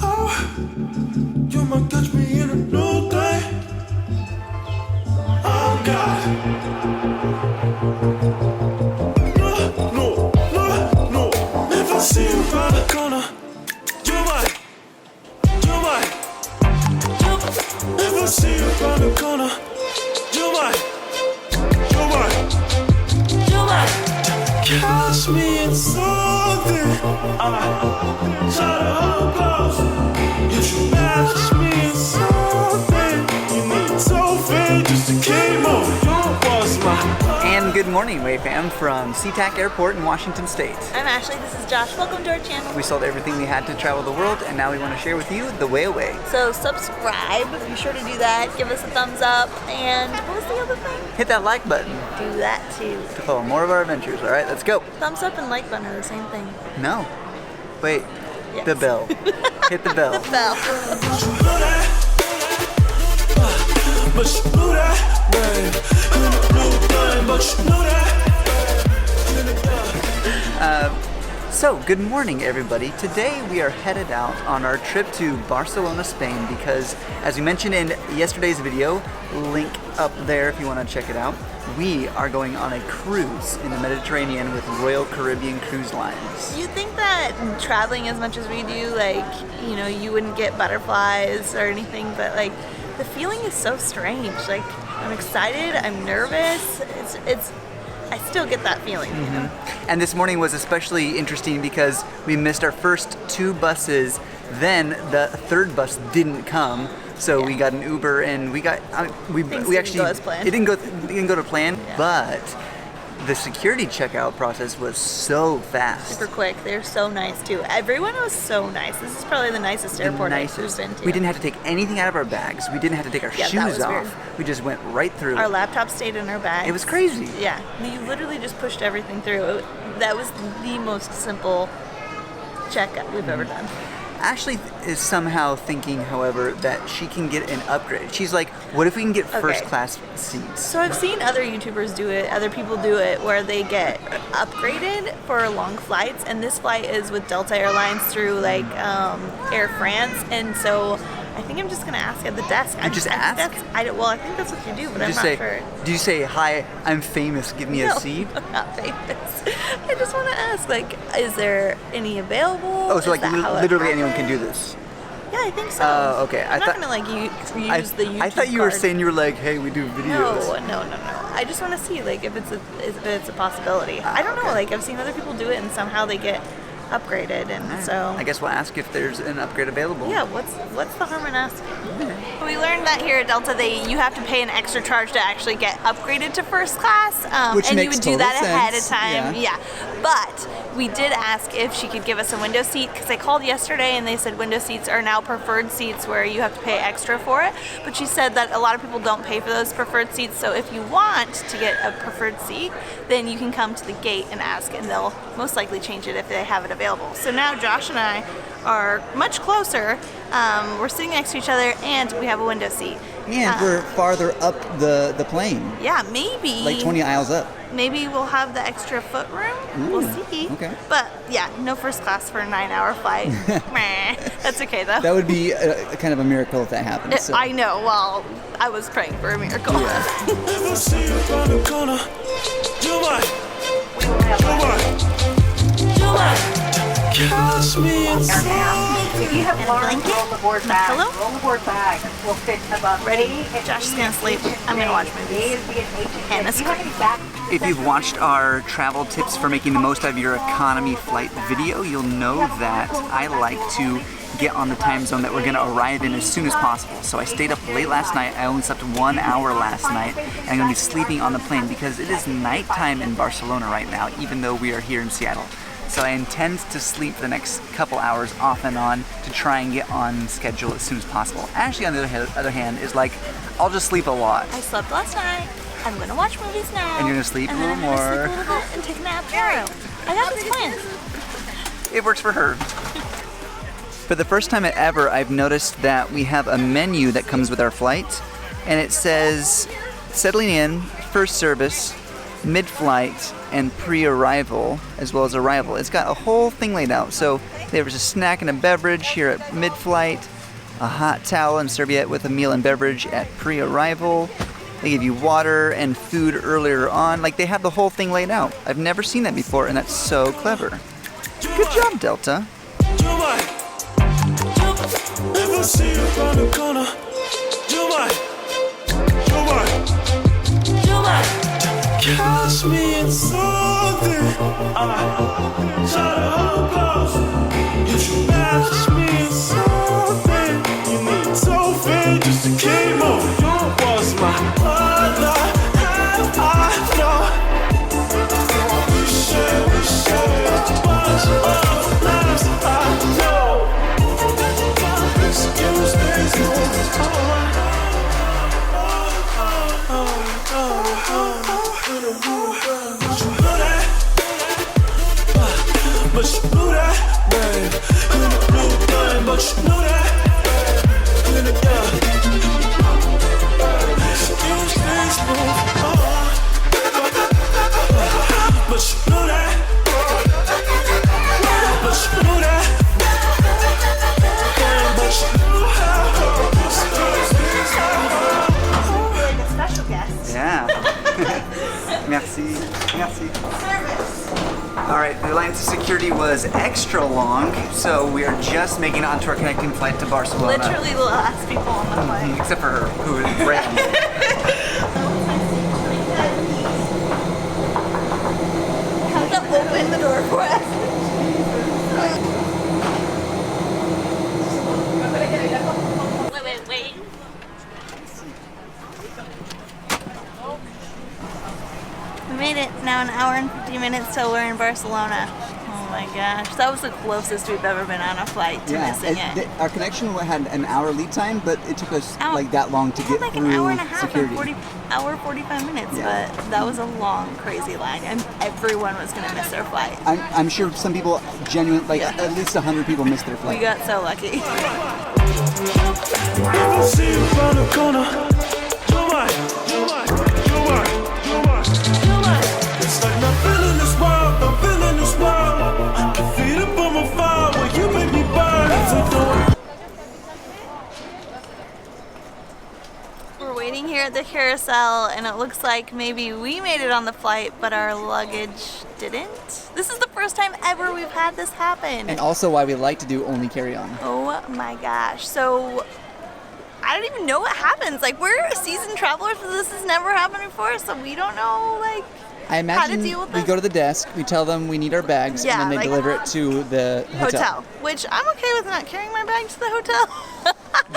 Oh, you might catch me in a new day. Oh God. No. If I see you around the corner, you might. If I see you around the corner, you might. Catch me in something. I try to hold close. If you catch me in something, you need something just to keep moving. You was my. And good morning, Way fam, from SeaTac Airport in Washington State. I'm Ashley, this is Josh. Welcome to our channel. We sold everything we had to travel the world, and now we want to share with you the way away. So subscribe, be sure to do that, give us a thumbs up, and what was the other thing? Hit that like button Do that too. to follow more of our adventures. All right, let's go. Thumbs up and like button are the same thing. No. Wait. Yes. The bell. Hit the bell. The bell. But you knew that, babe. You knew that, but you knew that. So, good morning, everybody. Today we are headed out on our trip to Barcelona, Spain, because, as we mentioned in yesterday's video, link up there if you want to check it out, we are going on a cruise in the Mediterranean with Royal Caribbean Cruise Lines. You think that traveling as much as we do, like, you know, you wouldn't get butterflies or anything, but like, the feeling is so strange. Like, I'm excited, I'm nervous, I still get that feeling, you know? And this morning was especially interesting because we missed our first two buses, then the third bus didn't come, so we got an Uber and we Things actually didn't go as planned. It didn't go to plan, Yeah. but the security checkout process was so fast. Super quick. They're so nice too. Everyone was so nice. This is probably the nicest airport I've been to. We didn't have to take anything out of our bags. We didn't have to take our Yeah, that shoes was off. weird. We just went right through. Our laptop stayed in our bags. It was crazy. Yeah, you literally just pushed everything through. That was the most simple checkup we've ever done. Ashley is somehow thinking, however, that she can get an upgrade. She's like, what if we can get first class seats? So I've seen other YouTubers do it, other people do it, where they get upgraded for long flights, and this flight is with Delta Airlines through like Air France, and so I think I'm just gonna ask at the desk. You just ask? I think that's what you do, but I'm not sure. Do you say, hi, I'm famous, give me a No, seat? I'm not famous. I just want to ask, like, is there any available? Oh, so Is like that how it literally anyone can do happens? this? Yeah, I think so. Oh, okay. I'm not gonna like use the YouTube I thought you were card. saying you were like, hey, we do videos. No. I just want to see like if it's a possibility. I don't know. okay. Like I've seen other people do it, and somehow they get upgraded, and so I guess we'll ask if there's an upgrade available. yeah. What's the harm in asking? We learned that here at Delta, you have to pay an extra charge to actually get upgraded to first class, Which and you makes would do total that ahead of sense, time. Yeah. But we did ask if she could give us a window seat because I called yesterday and they said window seats are now preferred seats where you have to pay extra for it. But she said that a lot of people don't pay for those preferred seats. So if you want to get a preferred seat, then you can come to the gate and ask, and they'll most likely change it if they have it available. So now Josh and I are much closer. We're sitting next to each other and we have a window seat. And we're farther up the plane, Yeah, maybe. like 20 aisles up. Maybe we'll have the extra foot room. We'll see. okay. But yeah, no first class for a 9-hour flight. Meh. That's okay though. That would be a kind of a miracle if that happened. So. I know. Well, I was praying for a miracle. If I see you around the corner, you might. Catch me in something. If you have large blanket? roll-aboard My pillow? bags, roll-aboard bags will fit above Ready? A and Josh is B gonna and sleep. H and I'm gonna J. watch A movies. and B and H and And J. a Do you have screen. any back If you've watched our travel tips for making the most out of your economy flight video, you'll know that I like to get on the time zone that we're going to arrive in as soon as possible. So I stayed up late last night. I only slept 1 hour last night, and I'm going to be sleeping on the plane because it is nighttime in Barcelona right now, even though we are here in Seattle. So I intend to sleep the next couple hours off and on to try and get on schedule as soon as possible. Ashley, on the other hand, is like, I'll just sleep a lot. I slept last night. I'm gonna watch movies now. And you're gonna sleep a and then little I'm gonna more. sleep a little bit and take a nap tomorrow. I got this planned. It works for her. For the first time ever, I've noticed that we have a menu that comes with our flight, and it says settling in, first service, mid-flight, and pre-arrival, as well as arrival. It's got a whole thing laid out. So There was a snack and a beverage here at mid-flight, a hot towel and serviette with a meal and beverage at pre-arrival. They give you water and food earlier on. Like, they have the whole thing laid out. I've never seen that before, and that's so clever. Good job, Delta. You might. If I see you around the corner, you might. Catch me in something. Try to hold close. If you match me in something, you need something just to keep moving. You was my other half, I know. We share a bunch of lives, I know. Excuse me, but you knew that, babe. You the blue thing, but you knew that. You the excuse me, smooth. But you knew that. But you knew that. But you knew how. You're like a special guest. Yeah. Merci. Merci. Service. All right, the line to security was extra long, so we are just making it onto our connecting flight to Barcelona. Literally the last people on the flight. Except for her, who is ran. Have to open the door for us. Wait. We made it now an hour and 50 minutes till we're in Barcelona. Oh my gosh, that was the closest we've ever been on a flight to missing it. Our connection had an hour lead time, but it took us like that long to get like through an hour and a half, security. hour 45 minutes, Yeah. but that was a long, crazy line, and everyone was gonna miss their flight. I'm sure some people at least 100 people missed their We flight. got so lucky. If I see you around the corner, you might. It's like nothing in this world, can feed up on my fire when you make me burn. So don't. We're waiting here at the carousel, and it looks like maybe we made it on the flight, but our luggage didn't. This is the first time ever we've had this happen. And also why we like to do only carry-on. Oh my gosh. So I don't even know what happens. Like, we're seasoned travelers, but this has never happened before, so we don't know, like, I imagine deal with we this? go to the desk, we tell them we need our bags, Yeah, and then they like- deliver it to the hotel. Which I'm okay with not carrying my bag to the hotel.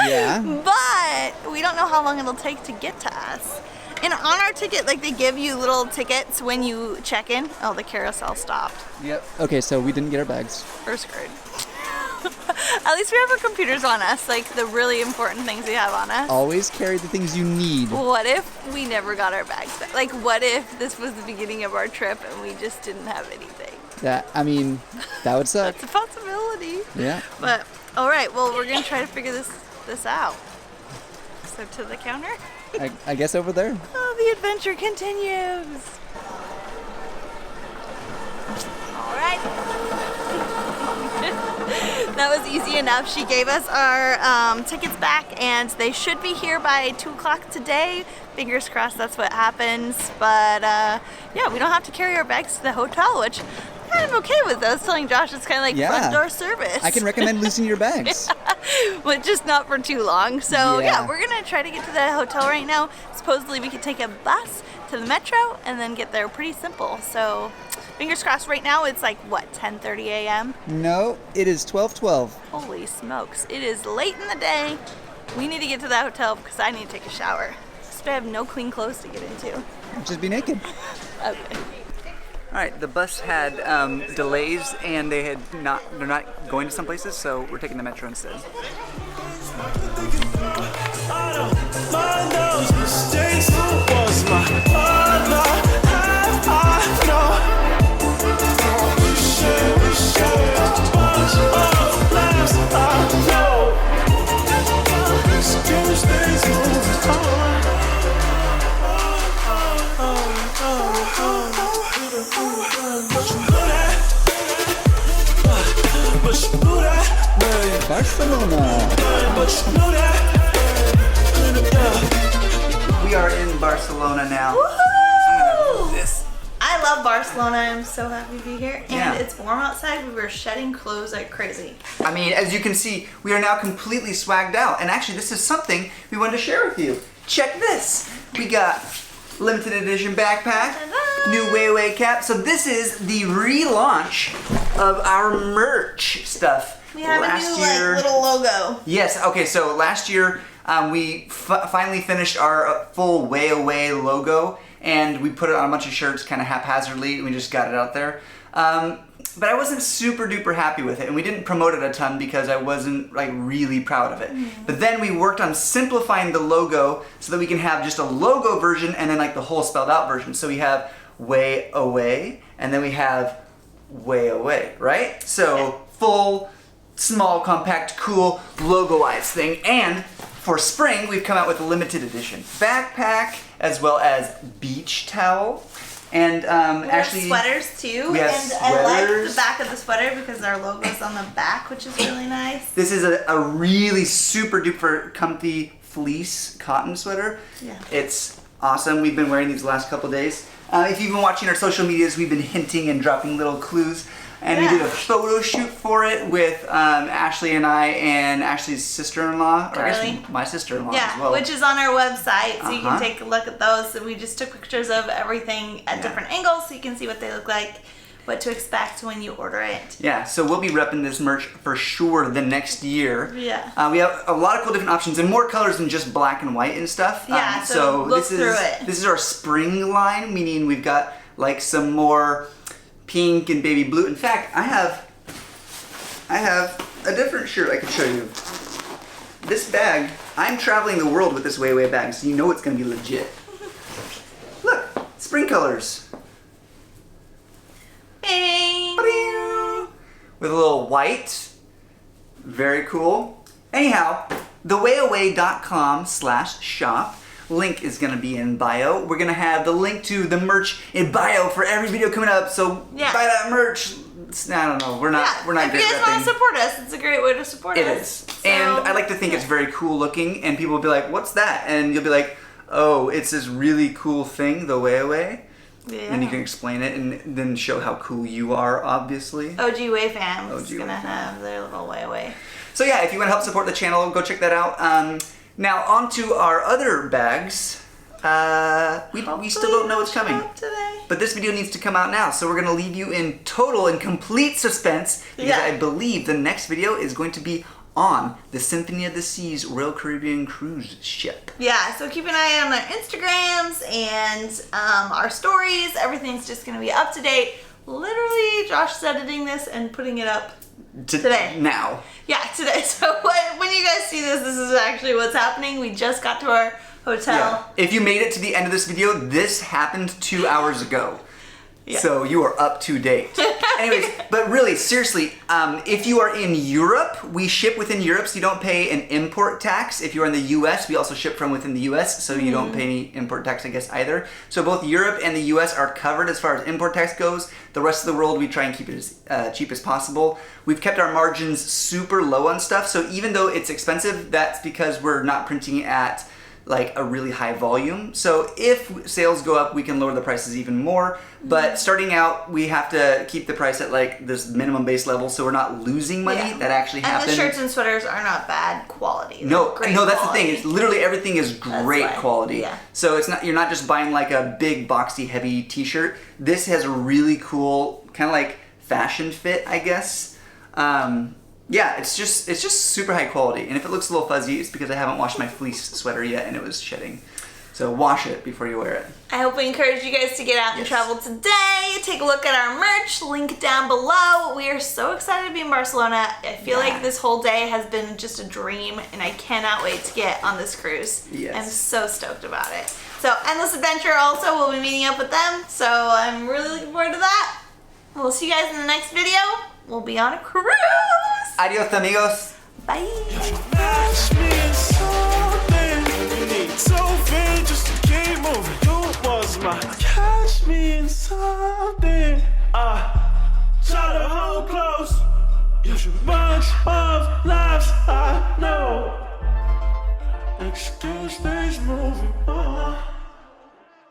Yeah. But we don't know how long it'll take to get to us. And on our ticket, like, they give you little tickets when you check in. Oh, the carousel stopped. Yep. Okay, so we didn't get our bags. We're screwed. At least we have our computers on us, like the really important things we have on us. Always carry the things you need. What if we never got our bags back? Like, what if this was the beginning of our trip and we just didn't have anything? That would suck. It's a possibility. Yeah. But, all right, well, we're going to try to figure this out. So, to the counter. I guess over there. Oh, the adventure continues. All right. That was easy enough. She gave us our tickets back, and they should be here by 2 o'clock today. Fingers crossed that's what happens. But yeah, we don't have to carry our bags to the hotel, which I'm okay with. I was telling Josh it's kind of like front door service. I can recommend loosening your bags. But just not for too long. So Yeah. yeah, we're gonna try to get to the hotel right now. Supposedly we could take a bus to the metro and then get there pretty simple. So fingers crossed. Right now it's like what, 10:30 a.m. No, it is 12:12. Holy smokes, it is late in the day. We need to get to the hotel because I need to take a shower. So I have no clean clothes to get into. Just be naked. Okay. All right, the bus had delays, and they're not going to some places, so we're taking the metro instead. I don't mind those mistakes. Was my other half, I know. We share a bunch of laughs, I know. Excuse me, but you know Barcelona. But you know that. We are in Barcelona now. Woohoo! This. I love Barcelona. I'm so happy to be here. And Yeah. it's warm outside. We were shedding clothes like crazy. I mean, as you can see, we are now completely swagged out. And actually, this is something we wanted to share with you. Check this. We got limited edition backpack, Ta-da! new Way cap. So this is the relaunch of our merch stuff. We have a Last new year- like little logo. Yes. Okay. So last year we finally finished our full Way Away logo, and we put it on a bunch of shirts, kind of haphazardly. We just got it out there. But I wasn't super duper happy with it, and we didn't promote it a ton because I wasn't like really proud of it. But then we worked on simplifying the logo so that we can have just a logo version and then like the whole spelled out version. So we have Way Away, and then we have Way Away, right? So full, small, compact, cool, logoized thing. And for spring, we've come out with a limited edition backpack as well as beach towel. And We actually, have sweaters too. we have and I like sweaters. the back of the sweater because our logo's on the back, which is really nice. this is a really super duper comfy fleece cotton sweater. Yeah. It's awesome. We've been wearing these the last couple days. If you've been watching our social medias, we've been hinting and dropping little clues. And we Yeah. did a photo shoot for it with Ashley and I and Ashley's sister-in-law, or I Carly. guess my sister-in-law Yeah, as well. which is on our website, so you Uh-huh. can take a look at those. So we just took pictures of everything at Yeah. different angles, so you can see what they look like, what to expect when you order it. Yeah, so we'll be repping this merch for sure the next year. Yeah. We have a lot of cool different options and more colors than just black and white and stuff. Yeah, so look this is through it. This is our spring line, meaning we've got like some more pink and baby blue. In fact, I have a different shirt I can show you. This bag, I'm traveling the world with this Way Away bag, so you know it's gonna be legit. Look, spring colors. Bing! With a little white. Very cool. Anyhow, thewayaway.com/shop. Link is gonna be in bio. We're gonna have the link to the merch in bio for every video coming up. So Yeah. buy that merch. I don't know. We're not If great you guys want repping. to support us, it's a great way to support It us. is. So, And I like to think it's very cool looking, and people will be like, "What's that?" And you'll be like, "Oh, it's this really cool thing, the Way Away." yeah. And you can explain it and then show how cool you are, obviously. OG Way fans OG gonna Way fans. have their little Way Away. So yeah, if you want to help support the channel, go check that out. Now on to our other bags. We still don't know what's coming. Today. But this video needs to come out now, so we're gonna leave you in total and complete suspense because Yeah. I believe the next video is going to be on the Symphony of the Seas Royal Caribbean cruise ship. Yeah, so keep an eye on our Instagrams and our stories. Everything's just gonna be up to date. Literally, Josh is editing this and putting it up today. Now. Yeah, today. So when you guys see this, this is actually what's happening. We just got to our hotel. Yeah. If you made it to the end of this video, this happened 2 hours ago. Yeah. So you are up to date. Anyways, but really, seriously, if you are in Europe, we ship within Europe, so you don't pay an import tax. If you're in the US, we also ship from within the US, so you don't pay any import tax, I guess, either. So both Europe and the US are covered as far as import tax goes. The rest of the world, we try and keep it as cheap as possible. We've kept our margins super low on stuff, so even though it's expensive, that's because we're not printing at like a really high volume. So if sales go up, we can lower the prices even more. But starting out, we have to keep the price at like this minimum base level, so we're not losing money. Yeah. That actually And happens. the shirts and sweaters are not bad quality. They're No, great no, that's quality. the thing. It's literally everything is great why. quality. Yeah. So it's not, you're not just buying like a big boxy heavy t-shirt. This has a really cool kind of like fashion fit, I guess. Yeah, it's just super high quality. And if it looks a little fuzzy, it's because I haven't washed my fleece sweater yet and it was shedding. So wash it before you wear it. I hope we encourage you guys to get out and Yes. travel today. Take a look at our merch, link down below. We are so excited to be in Barcelona. I feel Yeah. like this whole day has been just a dream, and I cannot wait to get on this cruise. Yes. I'm so stoked about it. So Endless Adventure also will be meeting up with them, so I'm really looking forward to that. We'll see you guys in the next video. We'll be on a cruise. Adios, amigos. Bye. Match me in something. You need something just to keep moving. You was my catch me in something. Try to hold close. There's a bunch of laughs I know. Excuse these moving